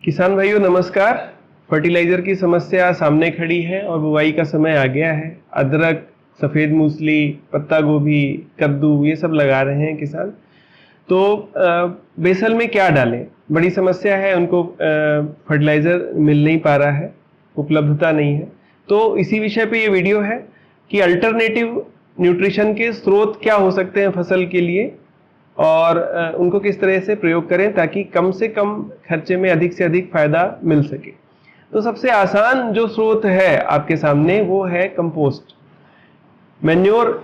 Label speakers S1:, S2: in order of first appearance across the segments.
S1: किसान भाइयों नमस्कार। फर्टिलाइजर की समस्या सामने खड़ी है और बुवाई का समय आ गया है। अदरक, सफ़ेद मूसली, पत्ता गोभी, कद्दू ये सब लगा रहे हैं किसान। तो बेसल में क्या डालें? बड़ी समस्या है, उनको फर्टिलाइजर मिल नहीं पा रहा है, उपलब्धता नहीं है। तो इसी विषय पे ये वीडियो है कि अल्टरनेटिव न्यूट्रिशन के स्रोत क्या हो सकते हैं फसल के लिए और उनको किस तरह से प्रयोग करें ताकि कम से कम खर्चे में अधिक से अधिक फायदा मिल सके। तो सबसे आसान जो स्रोत है आपके सामने वो है कंपोस्ट। मैन्योर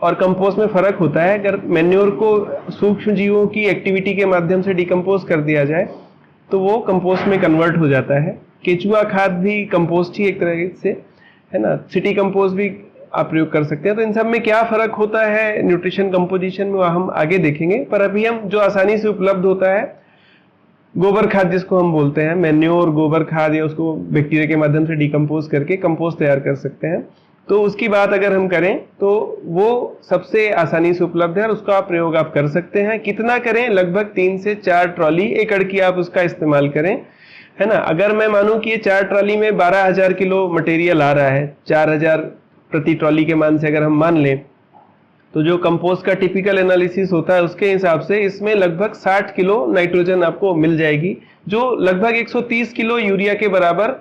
S1: और कंपोस्ट में फर्क होता है। अगर मैन्योर को सूक्ष्म जीवों की एक्टिविटी के माध्यम से डिकम्पोज कर दिया जाए तो वो कंपोस्ट में कन्वर्ट हो जाता है। केचुआ खाद भी कंपोस्ट ही एक तरह से है ना। सिटी कंपोस्ट भी आप प्रयोग कर सकते हैं। तो इन सब में क्या फर्क होता है न्यूट्रिशन कंपोजिशन में, हम आगे देखेंगे। पर अभी हम जो आसानी से उपलब्ध होता है गोबर खाद, जिसको हम बोलते हैं मैन्योर, गोबर खाद, या उसको बैक्टीरिया के माध्यम से डिकम्पोज करके कंपोस्ट तैयार कर सकते हैं। तो उसकी बात अगर हम करें तो वो सबसे आसानी से उपलब्ध है और उसका प्रयोग आप कर सकते हैं। कितना करें? लगभग 3 से 4 ट्रॉली एकड़ की आप उसका इस्तेमाल करें, है ना। अगर मैं मानूं कि ये 4 ट्रॉली में 12,000 किलो मटेरियल आ रहा है, 4,000 प्रति ट्रॉली के मान से अगर हम मान लें, तो जो कंपोस्ट का टिपिकल एनालिसिस होता है उसके हिसाब से इसमें लगभग 60 किलो नाइट्रोजन आपको मिल जाएगी, जो लगभग 130 किलो यूरिया के बराबर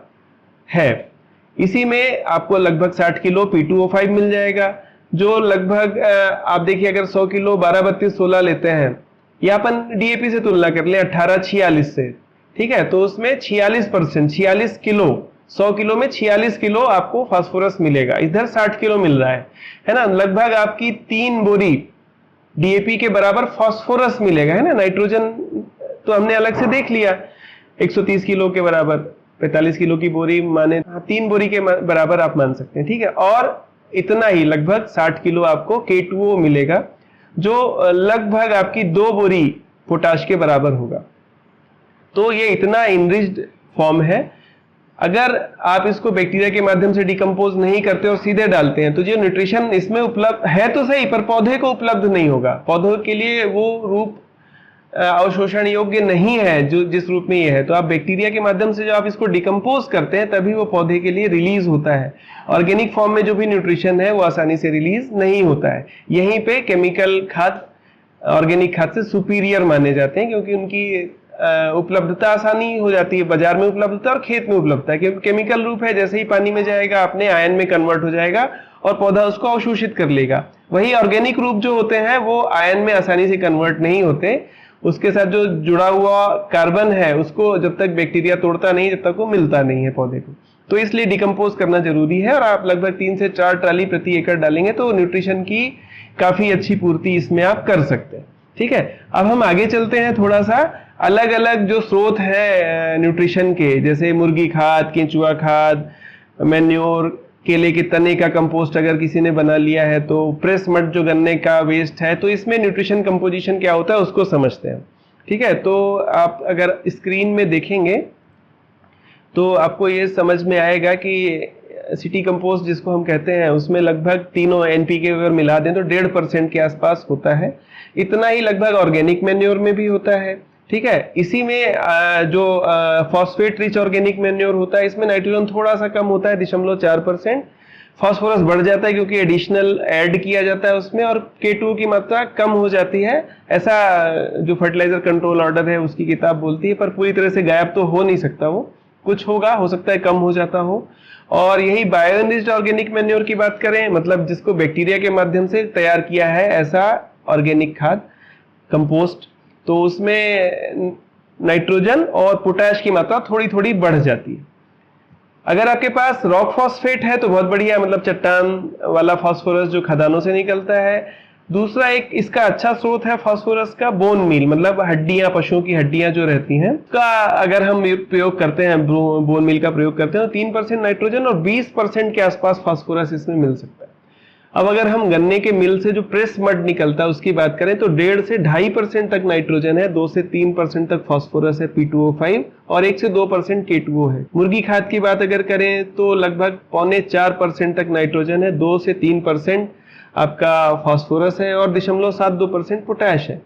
S1: है। इसी में आपको लगभग 60 किलो P2O5 मिल जाएगा, जो लगभग आप देखिए अगर 100 किलो 12, 32, 16 लेते हैं, या अपन डीएपी से तुलना कर लें 18, 46 से, ठीक है। तो उसमें 46%, 46 किलो, 100 किलो में 46 किलो आपको फास्फोरस मिलेगा। इधर 60 किलो मिल रहा है ना। लगभग आपकी 3 बोरी डीएपी के बराबर फास्फोरस मिलेगा, है ना। नाइट्रोजन तो हमने अलग से देख लिया, 130 किलो के बराबर, 45 किलो की बोरी माने 3 बोरी के बराबर आप मान सकते हैं, ठीक है। और इतना ही लगभग 60 किलो आपको K2O मिलेगा, जो लगभग आपकी 2 बोरी पोटाश के बराबर होगा। तो ये इतना इनरिच्ड फॉर्म है। अगर आप इसको बैक्टीरिया के माध्यम से डिकम्पोज नहीं करते और सीधे डालते हैं तो जो न्यूट्रिशन इसमें उपलब्ध है तो सही, पर पौधे को उपलब्ध नहीं होगा। पौधों के लिए वो रूप अवशोषण योग्य नहीं है जो जिस रूप में ये है। तो आप बैक्टीरिया के माध्यम से जो आप इसको डिकम्पोज करते हैं तभी वो पौधे के लिए रिलीज होता है। ऑर्गेनिक फॉर्म में जो भी न्यूट्रिशन है वो आसानी से रिलीज नहीं होता है। यहीं पे केमिकल खाद ऑर्गेनिक खाद से सुपीरियर माने जाते हैं, क्योंकि उनकी उपलब्धता आसानी हो जाती है, बाजार में उपलब्धता और खेत में उपलब्धता है। क्योंकि केमिकल रूप है, जैसे ही पानी में जाएगा अपने आयन में कन्वर्ट हो जाएगा और पौधा उसको अवशोषित कर लेगा। वही ऑर्गेनिक रूप जो होते हैं वो आयन में आसानी से कन्वर्ट नहीं होते। उसके साथ जो जुड़ा हुआ कार्बन है उसको जब तक बैक्टीरिया तोड़ता नहीं, जब तक वो मिलता नहीं है पौधे को। तो इसलिए डिकम्पोज करना जरूरी है। और आप लगभग 3 से 4 ट्राली प्रति एकड़ डालेंगे तो न्यूट्रिशन की काफी अच्छी पूर्ति इसमें आप कर सकते हैं, ठीक है। अब हम आगे चलते हैं थोड़ा सा। अलग अलग जो स्रोत है न्यूट्रिशन के, जैसे मुर्गी खाद, केंचुआ खाद, मैन्योर, केले के तने का कंपोस्ट अगर किसी ने बना लिया है, तो प्रेस मड जो गन्ने का वेस्ट है, तो इसमें न्यूट्रिशन कंपोजिशन क्या होता है उसको समझते हैं, ठीक है। तो आप अगर स्क्रीन में देखेंगे तो आपको ये समझ में आएगा कि सिटी कंपोस्ट जिसको हम कहते हैं उसमें लगभग तीनों एनपीके अगर मिला दें तो 1.5% के आसपास होता है। इतना ही लगभग ऑर्गेनिक मैन्योर में भी होता है, ठीक है। इसी में जो फॉस्फेट रिच ऑर्गेनिक मैन्योर होता है इसमें नाइट्रोजन थोड़ा सा कम होता है, 0.4%। फॉस्फोरस बढ़ जाता है क्योंकि एडिशनल ऐड किया जाता है उसमें, और K2 की मात्रा कम हो जाती है, ऐसा जो फर्टिलाइजर कंट्रोल ऑर्डर है उसकी किताब बोलती है। पर पूरी तरह से गायब तो हो नहीं सकता, वो कुछ होगा, हो सकता है कम हो जाता हो। और यही बायो एनरिच्ड ऑर्गेनिक मैन्योर की बात करें, मतलब जिसको बैक्टीरिया के माध्यम से तैयार किया है ऐसा ऑर्गेनिक खाद कंपोस्ट, तो उसमें नाइट्रोजन और पोटैश की मात्रा थोड़ी थोड़ी बढ़ जाती है। अगर आपके पास रॉक फॉस्फेट है तो बहुत बढ़िया, मतलब चट्टान वाला फास्फोरस जो खदानों से निकलता है। दूसरा एक इसका अच्छा स्रोत है फास्फोरस का बोन मील, मतलब हड्डियां, पशुओं की हड्डियां जो रहती हैं का अगर हम प्रयोग करते हैं, बोन मील का प्रयोग करते हैं तो 3% नाइट्रोजन और 20% के आसपास फास्फोरस इसमें मिल सकता है। अब अगर हम गन्ने के मिल से जो प्रेस मड निकलता है उसकी बात करें तो 1.5 से 2.5% तक नाइट्रोजन है, 2 से 3% तक फास्फोरस है P2O5 और 1 से 2% K2O है। मुर्गी खाद की बात अगर करें तो लगभग 3.25% तक नाइट्रोजन है, 2 से 3% आपका फास्फोरस है और 0.72% पोटैश है।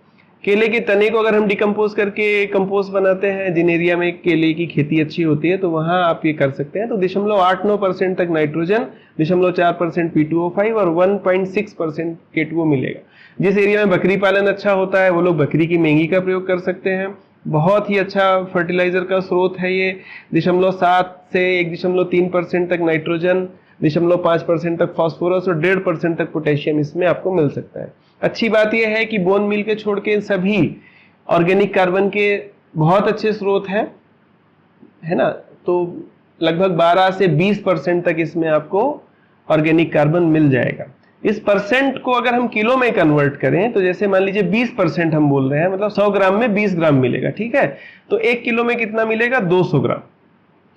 S1: केले के तने को अगर हम डिकम्पोज करके कंपोस्ट बनाते हैं, जिन एरिया में केले की खेती अच्छी होती है तो वहां आप ये कर सकते हैं। तो 0.89% तक नाइट्रोजन, 0.4% P2O5 और 1.6% K2O मिलेगा। जिस एरिया में बकरी पालन अच्छा होता है वो लोग बकरी की मेंगी का प्रयोग कर सकते हैं। बहुत ही अच्छा फर्टिलाइजर का स्रोत है ये। 0.7 से 1.3% तक नाइट्रोजन, 0.5% तक फास्फोरस और 1.5% तक पोटेशियम इसमें आपको मिल सकता है। अच्छी बात यह है कि बोन मील के छोड़ के सभी ऑर्गेनिक कार्बन के बहुत अच्छे स्रोत हैं, है ना। तो लगभग 12 से 20% तक इसमें आपको ऑर्गेनिक कार्बन मिल जाएगा। इस परसेंट को अगर हम किलो में कन्वर्ट करें तो जैसे मान लीजिए 20% हम बोल रहे हैं, मतलब 100 ग्राम में 20 ग्राम मिलेगा, ठीक है। तो 1 किलो में कितना मिलेगा? 200 ग्राम,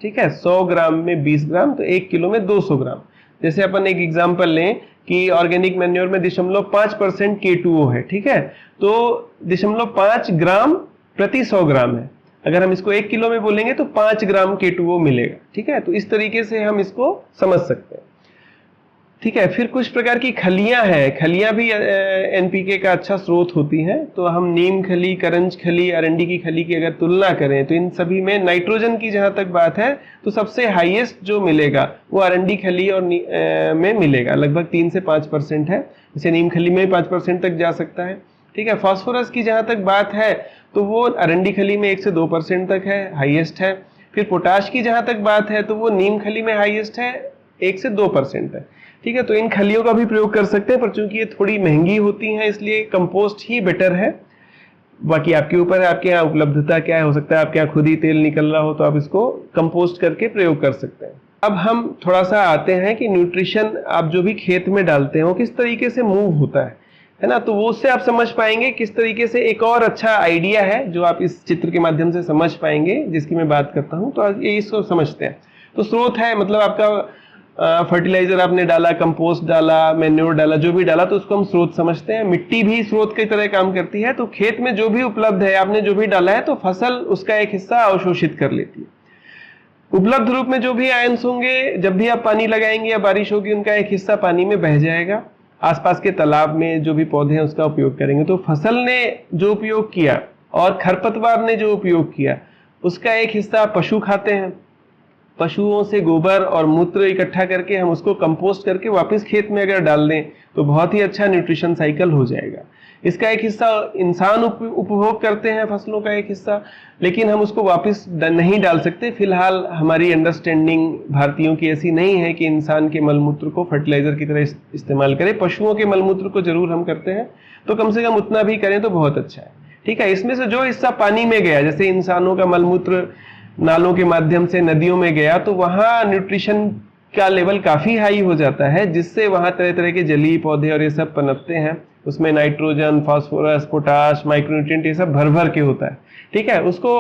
S1: ठीक है। 100 ग्राम में 20 ग्राम तो 1 किलो में 200 ग्राम। जैसे अपन एक एग्जांपल लें कि ऑर्गेनिक मैन्योर में 0.5% K2O है, ठीक है। तो 0.5 ग्राम प्रति 100 ग्राम है। अगर हम इसको 1 किलो में बोलेंगे तो 5 ग्राम K2O मिलेगा, ठीक है। तो इस तरीके से हम इसको समझ सकते हैं, ठीक है। फिर कुछ प्रकार की खलियां हैं, खलियां भी एनपीके का अच्छा स्रोत होती हैं। तो हम नीम खली, करंज खली, अरंडी की खली की अगर तुलना करें तो इन सभी में नाइट्रोजन की जहां तक बात है तो सबसे हाईएस्ट जो मिलेगा वो अरंडी खली और में मिलेगा, लगभग 3 से 5% है। जैसे नीम खली में 5% तक जा सकता है, ठीक है। फास्फोरस की जहां तक बात है तो वो अरंडी खली में 1 से 2% तक है, हाईएस्ट है। फिर पोटाश की जहां तक बात है तो वो नीम खली में हाईएस्ट है, 1 से 2% है, ठीक है। तो इन खलियों का भी प्रयोग कर सकते हैं, पर चूंकि ये थोड़ी महंगी होती हैं इसलिए कंपोस्ट ही बेटर है। बाकी आपके ऊपर है, आपके यहाँ उपलब्धता क्या है, हो सकता है आपके यहाँ खुद ही तेल निकल रहा हो तो आप इसको कंपोस्ट करके प्रयोग कर सकते हैं। अब हम थोड़ा सा आते हैं कि न्यूट्रिशन आप जो भी खेत में डालते हैं वो किस तरीके से मूव होता है ना। तो वो उससे आप समझ पाएंगे किस तरीके से। एक और अच्छा आइडिया है जो आप इस चित्र के माध्यम से समझ पाएंगे, जिसकी मैं बात करता हूँ। तो ये इसको समझते हैं। तो स्रोत है, मतलब आपका फर्टिलाइजर आपने डाला, कंपोस्ट डाला, मैन्योर डाला, जो भी डाला तो उसको हम स्रोत समझते हैं। मिट्टी भी स्रोत की तरह काम करती है। तो खेत में जो भी उपलब्ध है, आपने जो भी डाला है, तो फसल उसका एक हिस्सा अवशोषित कर लेती है। उपलब्ध रूप में जो भी आयंस होंगे, जब भी आप पानी लगाएंगे या बारिश होगी, उनका एक हिस्सा पानी में बह जाएगा। आसपास के तालाब में जो भी पौधे हैं उसका उपयोग करेंगे। तो फसल ने जो उपयोग किया और खरपतवार ने जो उपयोग किया उसका एक हिस्सा पशु खाते हैं। पशुओं से गोबर और मूत्र इकट्ठा करके हम उसको कंपोस्ट करके वापस खेत में अगर डाल दें तो बहुत ही अच्छा न्यूट्रिशन साइकिल हो जाएगा। इसका एक हिस्सा इंसान उपभोग करते हैं, फसलों का एक हिस्सा, लेकिन हम उसको वापस नहीं डाल सकते। फिलहाल हमारी अंडरस्टैंडिंग भारतीयों की ऐसी नहीं है कि इंसान के मलमूत्र को फर्टिलाइजर की तरह इस्तेमाल करें। पशुओं के मलमूत्र को जरूर हम करते हैं, तो कम से कम उतना भी करें तो बहुत अच्छा है, ठीक है। इसमें से जो हिस्सा पानी में गया, जैसे इंसानों का मलमूत्र नालों के माध्यम से नदियों में गया, तो वहां न्यूट्रिशन का लेवल काफी हाई हो जाता है, जिससे वहां तरह तरह के जलीय पौधे और ये सब पनपते हैं। उसमें नाइट्रोजन, फास्फोरस, पोटाश, माइक्रोन्यूट्रिएंट ये सब भर भर के होता है, ठीक है। उसको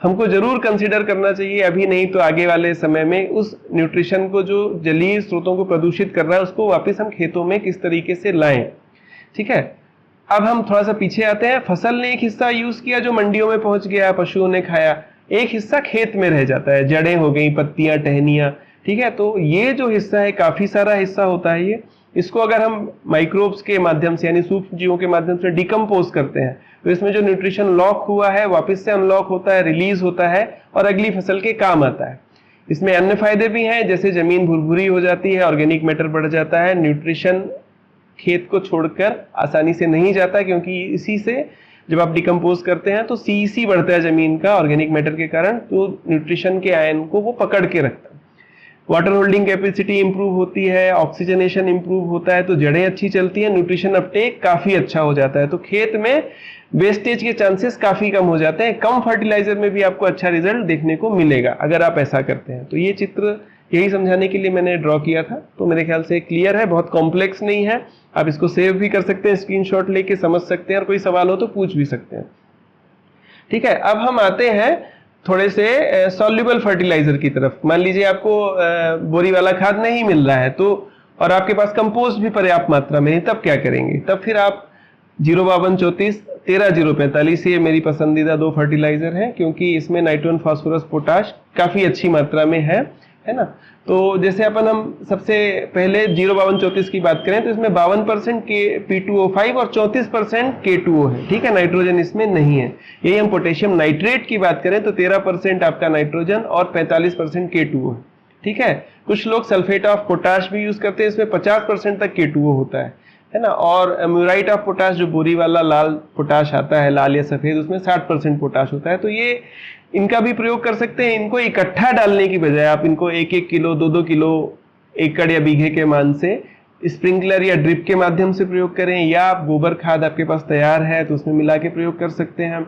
S1: हमको जरूर कंसीडर करना चाहिए, अभी नहीं तो आगे वाले समय में उस न्यूट्रिशन को जो जलीय स्रोतों को प्रदूषित कर रहा है उसको वापस हम खेतों में किस तरीके से लाएं, ठीक है। अब हम थोड़ा सा पीछे आते हैं। फसल ने एक हिस्सा यूज किया जो मंडियों में पहुंच गया, पशुओं ने खाया। एक हिस्सा खेत में रह जाता है, जड़ें हो गई, पत्तियां, टहनियां, ठीक है। तो ये जो हिस्सा है काफी सारा हिस्सा होता है ये। इसको अगर हम माइक्रोब्स के माध्यम से यानी सूक्ष्म जीवों के माध्यम से डिकम्पोज करते हैं तो इसमें जो न्यूट्रिशन लॉक हुआ है वापस से अनलॉक होता है, रिलीज होता है और अगली फसल के काम आता है। इसमें अन्य फायदे भी हैं, जैसे जमीन भुरभुरी हो जाती है, ऑर्गेनिक मैटर बढ़ जाता है, न्यूट्रिशन खेत को छोड़कर आसानी से नहीं जाता, क्योंकि इसी से जब आप डिकम्पोज करते हैं तो सीईसी बढ़ता है जमीन का ऑर्गेनिक मैटर के कारण, तो न्यूट्रिशन के आयन को वो पकड़ के रखता है। वाटर होल्डिंग कैपेसिटी इंप्रूव होती है, ऑक्सीजनेशन इंप्रूव होता है, तो जड़ें अच्छी चलती हैं, न्यूट्रिशन अपटेक काफी अच्छा हो जाता है। तो खेत में वेस्टेज के चांसेस काफी कम हो जाते हैं। कम फर्टिलाइजर में भी आपको अच्छा रिजल्ट देखने को मिलेगा अगर आप ऐसा करते हैं। तो ये चित्र यही समझाने के लिए मैंने ड्रॉ किया था। तो मेरे ख्याल से क्लियर है, बहुत कॉम्प्लेक्स नहीं है। आप इसको सेव भी कर सकते हैं, स्क्रीनशॉट लेके समझ सकते हैं, और कोई सवाल हो तो पूछ भी सकते हैं, ठीक है। अब हम आते हैं थोड़े से सॉल्युबल फर्टिलाइजर की तरफ। मान लीजिए आपको बोरी वाला खाद नहीं मिल रहा है तो, और आपके पास कंपोस्ट भी पर्याप्त मात्रा में नहीं, तब क्या करेंगे? तब फिर आप 05234 13045 ये मेरी पसंदीदा 2 फर्टिलाइजर हैं, क्योंकि इसमें नाइट्रोजन, फास्फोरस, पोटाश काफी अच्छी मात्रा में है है ना। तो जैसे अपन हम सबसे पहले 05234 की बात करें तो इसमें 52% के P2O5 और 34% K2O है, ठीक है, नाइट्रोजन इसमें नहीं है। यही हम पोटेशियम नाइट्रेट की बात करें तो 13% आपका नाइट्रोजन और 45% K2O है, ठीक है। कुछ लोग सल्फेट ऑफ पोटाश भी यूज करते हैं, इसमें 50% तक K2O होता है ना। और म्यूराइट ऑफ पोटाश जो बोरी वाला लाल पोटाश आता है, लाल या सफेद, उसमें 60% पोटाश होता है। तो ये इनका भी प्रयोग कर सकते हैं। इनको इकट्ठा डालने की बजाय आप इनको 1-1 किलो 2-2 किलो एकड़ या बीघे के मान से स्प्रिंकलर या ड्रिप के माध्यम से प्रयोग करें, या आप गोबर खाद आपके पास तैयार है तो उसमें मिला के प्रयोग कर सकते हैं।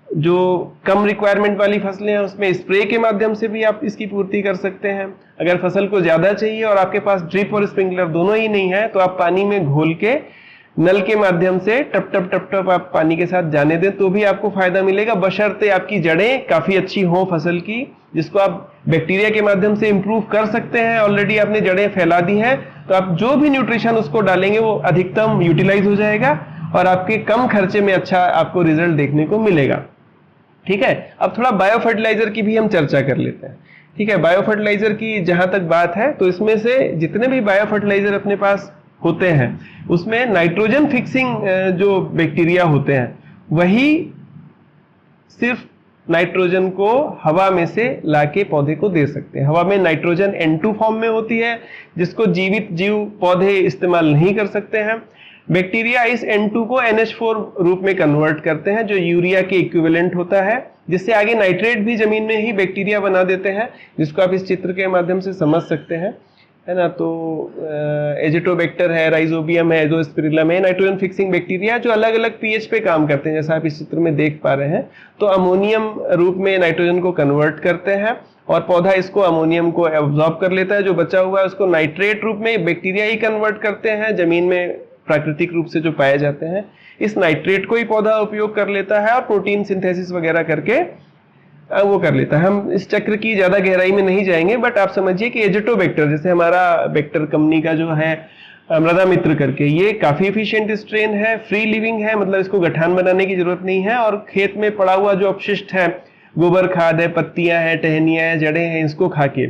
S1: जो कम रिक्वायरमेंट वाली फसलें हैं उसमें स्प्रे के माध्यम से भी आप इसकी पूर्ति कर सकते हैं। अगर फसल को ज्यादा चाहिए और आपके पास ड्रिप और स्प्रिंकलर दोनों ही नहीं है तो आप पानी में घोल के नल के माध्यम से टप टप टप टप आप पानी के साथ जाने दें तो भी आपको फायदा मिलेगा, बशर्ते आपकी जड़ें काफी अच्छी हों फसल की, जिसको आप बैक्टीरिया के माध्यम से इंप्रूव कर सकते हैं। ऑलरेडी आपने जड़ें फैला दी हैं तो आप जो भी न्यूट्रिशन उसको डालेंगे वो अधिकतम यूटिलाइज हो जाएगा और आपके कम खर्चे में अच्छा आपको रिजल्ट देखने को मिलेगा, ठीक है। अब थोड़ा बायो फर्टिलाइजर की भी हम चर्चा कर लेते हैं, ठीक है। बायो फर्टिलाइजर की जहां तक बात है तो इसमें से जितने भी बायो फर्टिलाइजर अपने पास होते हैं उसमें नाइट्रोजन फिक्सिंग जो बैक्टीरिया होते हैं वही सिर्फ नाइट्रोजन को हवा में से लाके पौधे को दे सकते हैं। हवा में नाइट्रोजन N2 फॉर्म में होती है जिसको जीवित जीव पौधे इस्तेमाल नहीं कर सकते हैं। बैक्टीरिया इस N2 को NH4 रूप में कन्वर्ट करते हैं जो यूरिया के इक्विवेलेंट होता है, जिससे आगे नाइट्रेट भी जमीन में ही बैक्टीरिया बना देते हैं, जिसको आप इस चित्र के माध्यम से समझ सकते हैं, है ना। तो एजिटोबैक्टर है, राइजोबियम है, जो स्पिरिलम है, नाइट्रोजन फिक्सिंग बैक्टीरिया जो अलग अलग पीएच पे काम करते हैं, जैसा आप इस चित्र में देख पा रहे हैं। तो अमोनियम रूप में नाइट्रोजन को कन्वर्ट करते हैं और पौधा इसको अमोनियम को एब्जॉर्ब कर लेता है। जो बचा हुआ है उसको नाइट्रेट रूप में बैक्टीरिया ही कन्वर्ट करते हैं, जमीन में प्राकृतिक रूप से जो पाए जाते हैं। इस नाइट्रेट को ही पौधा उपयोग कर लेता है और प्रोटीन सिंथेसिस वगैरह करके वो कर लेता है। हम इस चक्र की ज्यादा गहराई में नहीं जाएंगे, बट आप समझिए कि एजिटोबैक्टर, जैसे हमारा बैक्टर कंपनी का जो है मृदा मित्र करके, ये काफी एफिशिएंट स्ट्रेन है, फ्री लिविंग है, मतलब इसको गठान बनाने की जरूरत नहीं है और खेत में पड़ा हुआ जो अपशिष्ट है, गोबर खाद है, पत्तियां हैं, टहनियां हैं, जड़ें हैं, इसको खा के,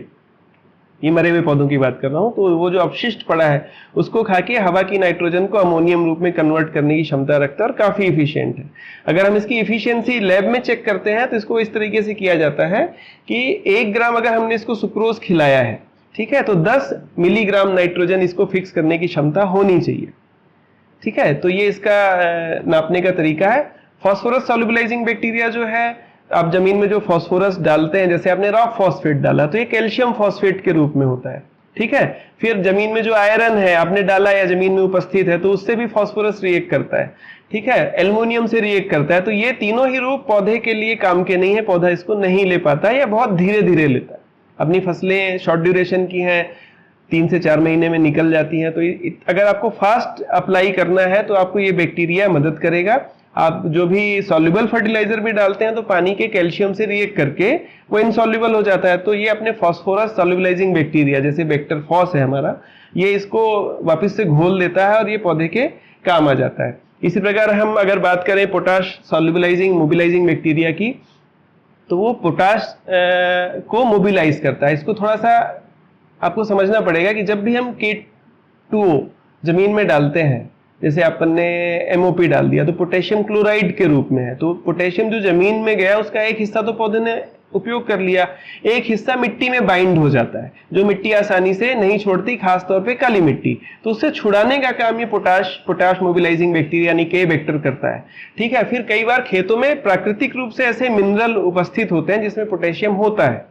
S1: ये मरे हुए पौधों की बात कर रहा हूं, तो वो जो अपशिष्ट पड़ा है उसको खा के हवा की नाइट्रोजन को अमोनियम रूप में कन्वर्ट करने की क्षमता रखता है और काफी इफिशियंट है। अगर हम इसकी इफिशियंसी लैब में चेक करते हैं तो इसको इस तरीके से किया जाता है कि 1 ग्राम अगर हमने इसको सुक्रोज खिलाया है, ठीक है, तो 10 मिलीग्राम नाइट्रोजन इसको फिक्स करने की क्षमता होनी चाहिए, ठीक है। तो ये इसका नापने का तरीका है। फास्फोरस सॉल्युबलाइजिंग बैक्टीरिया जो है, आप जमीन में जो फास्फोरस डालते हैं, जैसे आपने रॉक फॉस्फेट डाला तो ये कैल्शियम फॉस्फेट के रूप में होता है, ठीक है। फिर जमीन में जो आयरन है आपने डाला या जमीन में उपस्थित है तो उससे भी फास्फोरस रिएक्ट करता है, ठीक है, एल्युमिनियम से रिएक्ट करता है। तो ये तीनों ही रूप पौधे के लिए काम के नहीं है, पौधा इसको नहीं ले पाता या बहुत धीरे धीरे लेता है। अपनी फसलें शॉर्ट ड्यूरेशन की हैं, 3 से 4 महीने में निकल जाती हैं, तो अगर आपको फास्ट अप्लाई करना है तो आपको ये बैक्टीरिया मदद करेगा। आप जो भी सॉल्युबल फर्टिलाइजर भी डालते हैं तो पानी के कैल्शियम से रिएक्ट करके वो इनसॉल्युबल हो जाता है। तो ये अपने फास्फोरस सॉल्युबलाइजिंग बैक्टीरिया, जैसे बैक्टर फॉस है हमारा, ये इसको वापस से घोल देता है और ये पौधे के काम आ जाता है। इसी प्रकार हम अगर बात करें पोटाश सॉल्युबलाइजिंग मोबिलाइजिंग बैक्टीरिया की, तो वो पोटाश को मोबिलाइज करता है। इसको थोड़ा सा आपको समझना पड़ेगा कि जब भी हम K2O जमीन में डालते हैं, जैसे अपन ने MOP डाल दिया तो पोटेशियम क्लोराइड के रूप में है, तो पोटेशियम जो जमीन में गया उसका एक हिस्सा तो पौधे ने उपयोग कर लिया, एक हिस्सा मिट्टी में बाइंड हो जाता है, जो मिट्टी आसानी से नहीं छोड़ती, खासतौर पे काली मिट्टी। तो उससे छुड़ाने का काम ये पोटाश मोबिलाइजिंग बैक्टीरिया यानी के बैक्टर करता है, ठीक है। फिर कई बार खेतों में प्राकृतिक रूप से ऐसे मिनरल उपस्थित होते हैं जिसमें पोटेशियम होता है,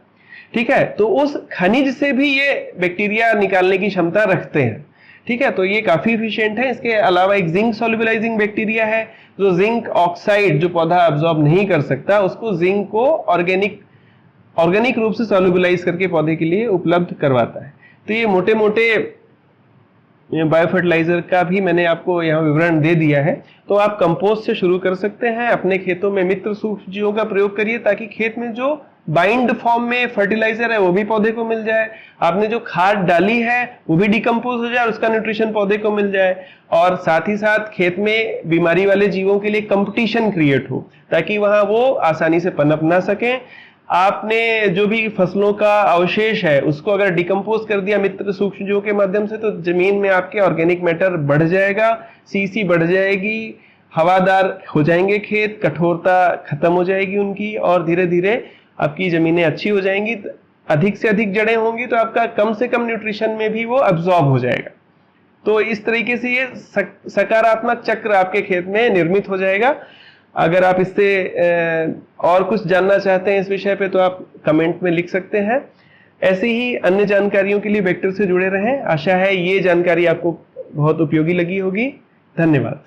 S1: ठीक है, तो उस खनिज से भी ये बैक्टीरिया निकालने की क्षमता रखते हैं, ठीक है। तो ये काफी इफिशिएंट है। इसके अलावा एक जिंक सॉल्युबलाइजिंग बैक्टीरिया है जो जिंक ऑक्साइड जो पौधा अब्सॉर्ब नहीं कर सकता उसको जिंक को ऑर्गेनिक रूप से सॉल्युबलाइज करके पौधे के लिए उपलब्ध करवाता है। तो ये मोटे मोटे बायो फर्टिलाइजर का भी मैंने आपको यहाँ विवरण दे दिया है। तो आप कंपोस्ट से शुरू कर सकते हैं, अपने खेतों में मित्र सूक्ष्म जीवों का प्रयोग करिए ताकि खेत में जो बाइंड फॉर्म में फर्टिलाइजर है वो भी पौधे को मिल जाए, आपने जो खाद डाली है वो भी डिकम्पोज हो जाए और उसका न्यूट्रिशन पौधे को मिल जाए, और साथ ही साथ खेत में बीमारी वाले जीवों के लिए कंपटीशन क्रिएट हो ताकि वहां वो आसानी से पनप ना सकें। आपने जो भी फसलों का अवशेष है उसको अगर डिकम्पोज कर दिया मित्र सूक्ष्मजीवों के माध्यम से, तो जमीन में आपके ऑर्गेनिक मैटर बढ़ जाएगा, सीसी बढ़ जाएगी, हवादार हो जाएंगे खेत, कठोरता खत्म हो जाएगी उनकी, और धीरे धीरे आपकी जमीनें अच्छी हो जाएंगी। अधिक से अधिक जड़ें होंगी तो आपका कम से कम न्यूट्रिशन में भी वो एब्जॉर्ब हो जाएगा। तो इस तरीके से ये सकारात्मक चक्र आपके खेत में निर्मित हो जाएगा। अगर आप इससे और कुछ जानना चाहते हैं इस विषय पे तो आप कमेंट में लिख सकते हैं। ऐसे ही अन्य जानकारियों के लिए वेक्टर से जुड़े रहें। आशा है ये जानकारी आपको बहुत उपयोगी लगी होगी। धन्यवाद।